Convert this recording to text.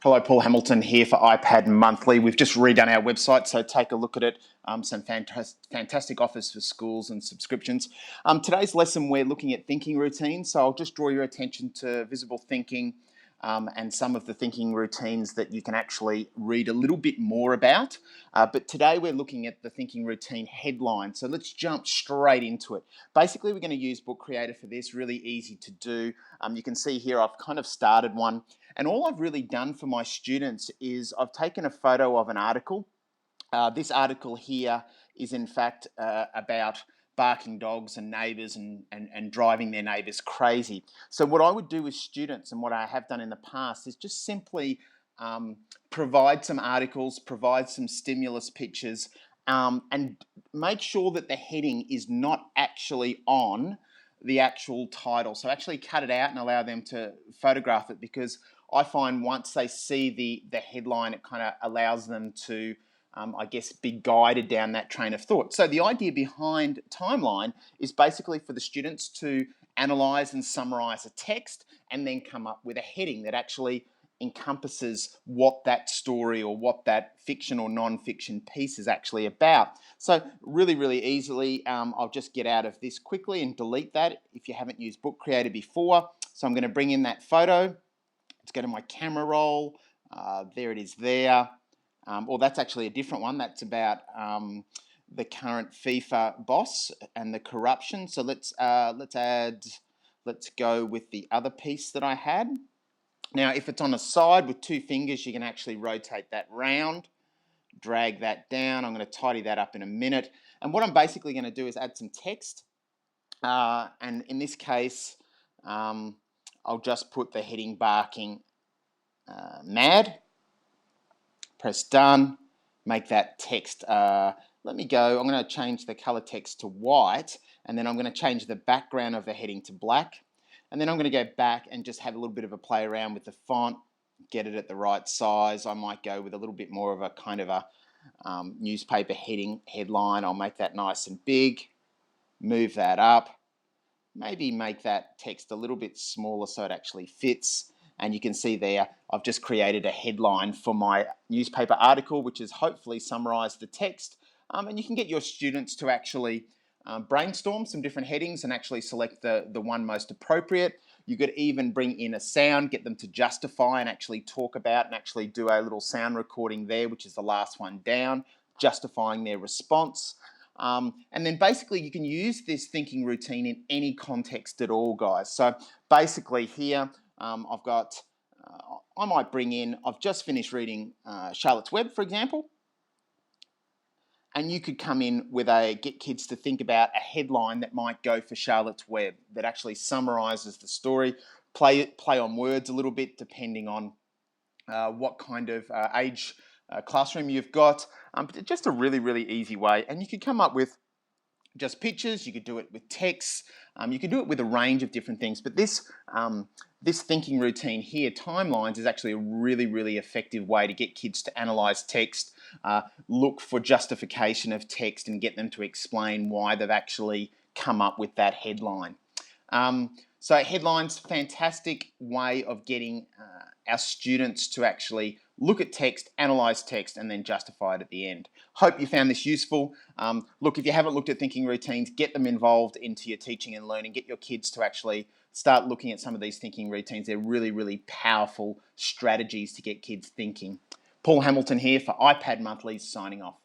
Hello, Paul Hamilton here for iPad Monthly. We've just redone our website, so take a look at it. Some fantastic offers for schools and subscriptions. Today's lesson, we're looking at thinking routines, so I'll just draw your attention to visible thinking and some of the thinking routines that you can actually read a little bit more about. But today we're looking at the thinking routine headline, so let's jump straight into it. Basically, we're going to use Book Creator for this, really easy to do. You can see here I've kind of started one. And all I've really done for my students is I've taken a photo of an article. This article here is in fact about barking dogs and neighbours and driving their neighbours crazy. So what I would do with students, and what I have done in the past, is just simply provide some articles, provide some stimulus pictures, and make sure that the heading is not actually on the actual title. So actually cut it out and allow them to photograph it, because I find once they see the headline, it kind of allows them to, I guess, be guided down that train of thought. So the idea behind Timeline is basically for the students to analyze and summarize a text and then come up with a heading that actually encompasses what that story or what that fiction or non-fiction piece is actually about. So really easily, I'll just get out of this quickly and delete that if you haven't used Book Creator before. So I'm going to bring in that photo. Let's go to my camera roll. There it is there. Or that's actually a different one. That's about the current FIFA boss and the corruption. So let's go with the other piece that I had. Now, if it's on a side with two fingers, you can actually rotate that round, drag that down. I'm going to tidy that up in a minute. And what I'm basically going to do is add some text. And in this case, I'll just put the heading barking mad. Press done. Make that text. Let me go. I'm going to change the color text to white, and then I'm going to change the background of the heading to black. And then I'm going to go back and just have a little bit of a play around with the font, get it at the right size. I might go with a little bit more of a kind of a newspaper headline. I'll make that nice and big. Move that up. Maybe make that text a little bit smaller so it actually fits. And you can see there, I've just created a headline for my newspaper article, which has hopefully summarized the text. And you can get your students to actually brainstorm some different headings and actually select the one most appropriate. You could even bring in a sound, get them to justify and actually talk about and actually do a little sound recording there, which is the last one down, justifying their response. And then basically you can use this thinking routine in any context at all, guys. So basically here, I've got, I might bring in, I've just finished reading Charlotte's Web, for example. And you could come in with get kids to think about a headline that might go for Charlotte's Web that actually summarizes the story, play on words a little bit depending on what kind of age classroom you've got. But just a really easy way. And you could come up with just pictures, you could do it with text, you could do it with a range of different things. But this thinking routine here, Timelines, is actually a really effective way to get kids to analyze text, look for justification of text and get them to explain why they've actually come up with that headline. So headlines, fantastic way of getting our students to actually look at text, analyze text, and then justify it at the end. Hope you found this useful. Look, if you haven't looked at thinking routines, get them involved into your teaching and learning. Get your kids to actually start looking at some of these thinking routines. They're really powerful strategies to get kids thinking. Paul Hamilton here for iPad Monthly, signing off.